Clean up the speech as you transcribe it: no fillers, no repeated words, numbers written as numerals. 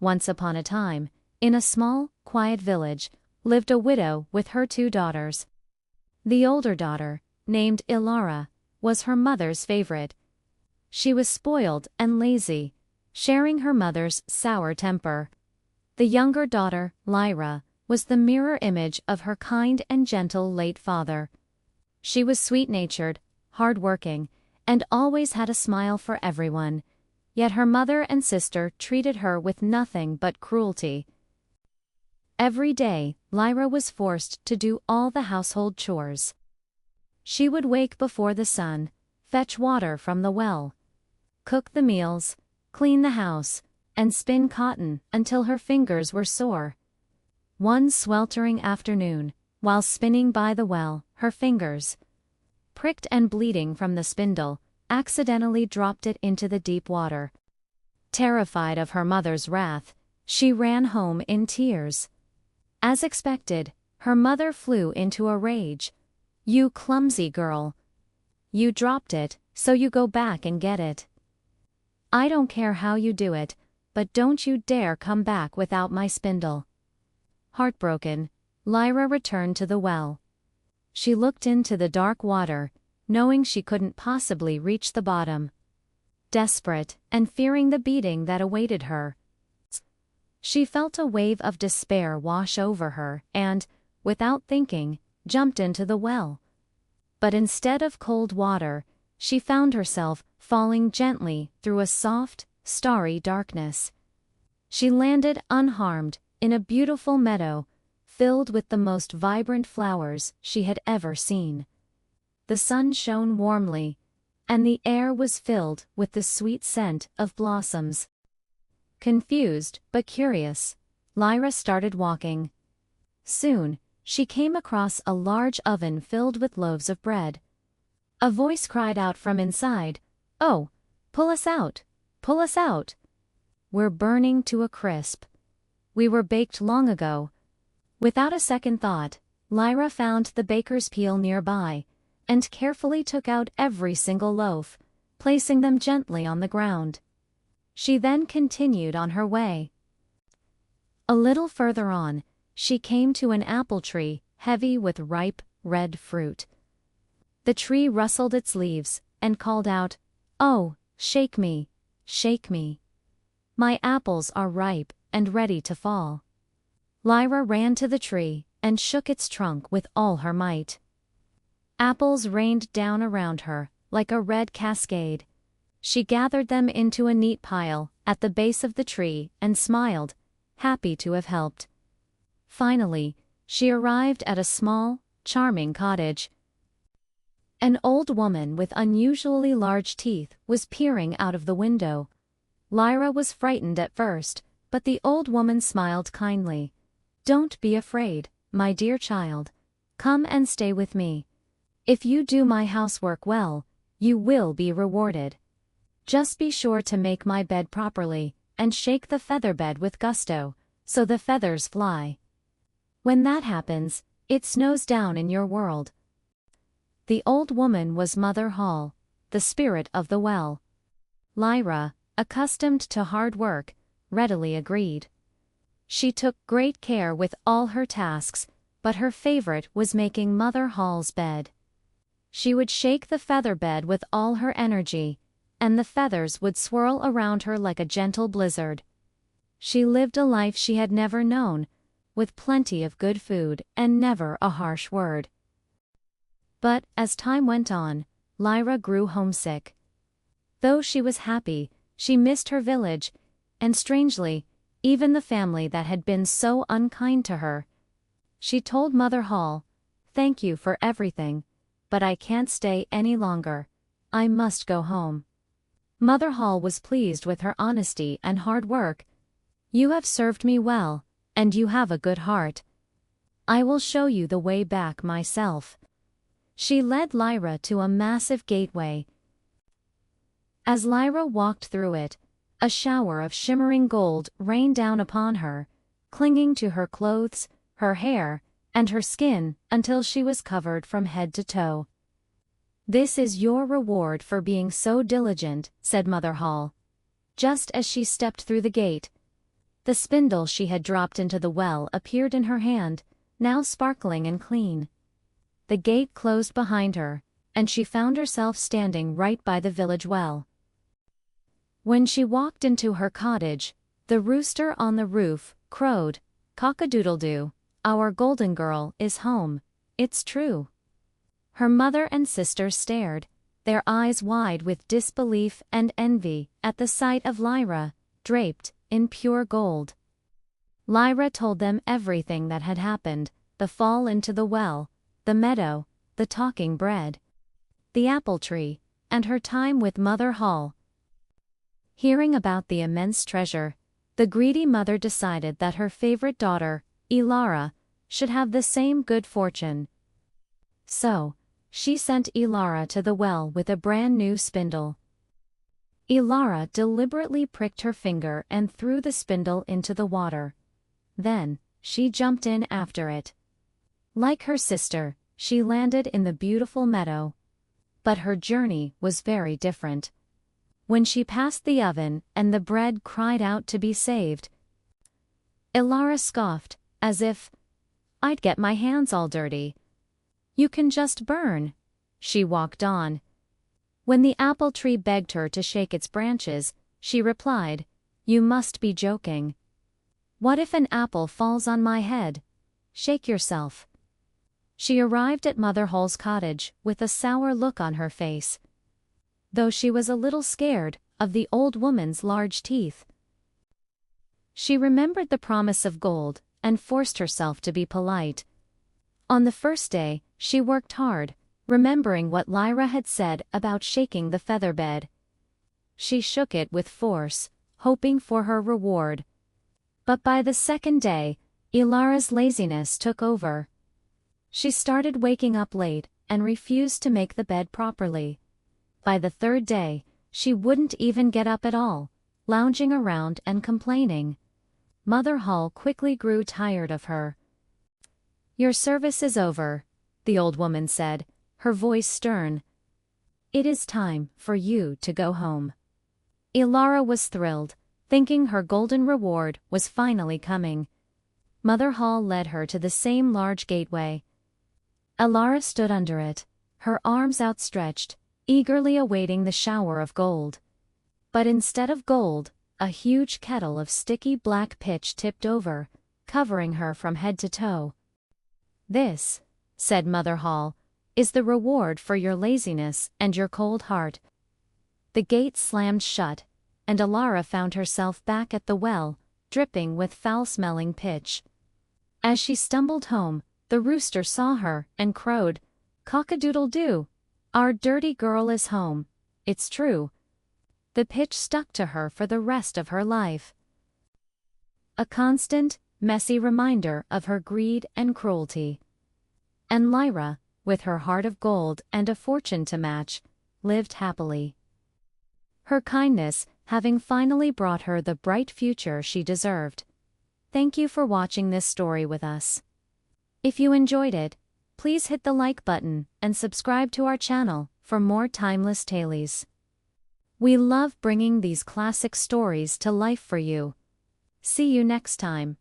Once upon a time, in a small, quiet village, lived a widow with her 2 daughters. The older daughter, named Ilara, was her mother's favorite. She was spoiled and lazy, sharing her mother's sour temper. The younger daughter, Lyra, was the mirror image of her kind and gentle late father. She was sweet-natured, hard-working, and always had a smile for everyone, yet her mother and sister treated her with nothing but cruelty. Every day, Lyra was forced to do all the household chores. She would wake before the sun, fetch water from the well, cook the meals, clean the house, and spin cotton until her fingers were sore. One sweltering afternoon, while spinning by the well, her fingers, pricked and bleeding from the spindle, accidentally dropped it into the deep water. Terrified of her mother's wrath, she ran home in tears. As expected, her mother flew into a rage. "You clumsy girl! You dropped it, so you go back and get it. I don't care how you do it, but don't you dare come back without my spindle." Heartbroken, Lyra returned to the well. She looked into the dark water, knowing she couldn't possibly reach the bottom. Desperate, and fearing the beating that awaited her, she felt a wave of despair wash over her and, without thinking, jumped into the well. But instead of cold water, she found herself falling gently through a soft, starry darkness. She landed unharmed in a beautiful meadow, filled with the most vibrant flowers she had ever seen. The sun shone warmly, and the air was filled with the sweet scent of blossoms. Confused but curious, Lyra started walking. Soon, she came across a large oven filled with loaves of bread. A voice cried out from inside, "Oh, pull us out! Pull us out! We're burning to a crisp. We were baked long ago." Without a second thought, Lyra found the baker's peel nearby, and carefully took out every single loaf, placing them gently on the ground. She then continued on her way. A little further on, she came to an apple tree heavy with ripe, red fruit. The tree rustled its leaves and called out, "Oh, shake me, shake me. My apples are ripe and ready to fall." Lyra ran to the tree and shook its trunk with all her might. Apples rained down around her like a red cascade. She gathered them into a neat pile at the base of the tree and smiled, happy to have helped. Finally, she arrived at a small, charming cottage. An old woman with unusually large teeth was peering out of the window. Lyra was frightened at first, but the old woman smiled kindly. "Don't be afraid, my dear child. Come and stay with me. If you do my housework well, you will be rewarded. Just be sure to make my bed properly, and shake the feather bed with gusto, so the feathers fly. When that happens, it snows down in your world." The old woman was Mother Hulda, the spirit of the well. Lyra, accustomed to hard work, readily agreed. She took great care with all her tasks, but her favorite was making Mother Hulda's bed. She would shake the feather bed with all her energy, and the feathers would swirl around her like a gentle blizzard. She lived a life she had never known, with plenty of good food and never a harsh word. But as time went on, Lyra grew homesick. Though she was happy, she missed her village, and strangely, even the family that had been so unkind to her. She told Mother Hulda, "Thank you for everything, but I can't stay any longer. I must go home." Mother Hulda was pleased with her honesty and hard work. "You have served me well, and you have a good heart. I will show you the way back myself." She led Lyra to a massive gateway. As Lyra walked through it, a shower of shimmering gold rained down upon her, clinging to her clothes, her hair, and her skin until she was covered from head to toe. "This is your reward for being so diligent," said Mother Hulda. Just as she stepped through the gate, The spindle she had dropped into the well appeared in her hand, now sparkling and clean. The gate closed behind her, and she found herself standing right by the village well. When she walked into her cottage, the rooster on the roof crowed, "Cock-a-doodle-doo, our golden girl is home, it's true." Her mother and sister stared, their eyes wide with disbelief and envy at the sight of Lyra, draped in pure gold. Lyra told them everything that had happened: the fall into the well, the meadow, the talking bread, the apple tree, and her time with Mother Hulda. Hearing about the immense treasure, the greedy mother decided that her favorite daughter, Ilara, should have the same good fortune. So, she sent Ilara to the well with a brand new spindle. Ilara deliberately pricked her finger and threw the spindle into the water. Then, she jumped in after it. Like her sister, she landed in the beautiful meadow. But her journey was very different. When she passed the oven and the bread cried out to be saved, Ilara scoffed, as if, "I'd get my hands all dirty." "You can just burn." She walked on. When the apple tree begged her to shake its branches, she replied, "You must be joking. What if an apple falls on my head? Shake yourself." She arrived at Mother Hulda's cottage with a sour look on her face, though she was a little scared of the old woman's large teeth. She remembered the promise of gold and forced herself to be polite. On the first day, she worked hard, remembering what Lyra had said about shaking the feather bed. She shook it with force, hoping for her reward. But by the second day, Ilara's laziness took over. She started waking up late and refused to make the bed properly. By the third day, she wouldn't even get up at all, lounging around and complaining. Mother Hulda quickly grew tired of her. "Your service is over," the old woman said, her voice stern. "It is time for you to go home." Ilara was thrilled, thinking her golden reward was finally coming. Mother Hulda led her to the same large gateway. Ilara stood under it, her arms outstretched, eagerly awaiting the shower of gold. But instead of gold, a huge kettle of sticky black pitch tipped over, covering her from head to toe. "This," said Mother Hulda, "is the reward for your laziness and your cold heart." The gate slammed shut, and Ilara found herself back at the well, dripping with foul-smelling pitch. As she stumbled home, the rooster saw her and crowed, "Cock-a-doodle-doo, our dirty girl is home, it's true." The pitch stuck to her for the rest of her life. A constant, messy reminder of her greed and cruelty. And Lyra, with her heart of gold and a fortune to match, lived happily. Her kindness having finally brought her the bright future she deserved. Thank you for watching this story with us. If you enjoyed it, please hit the like button and subscribe to our channel for more timeless tales. We love bringing these classic stories to life for you. See you next time.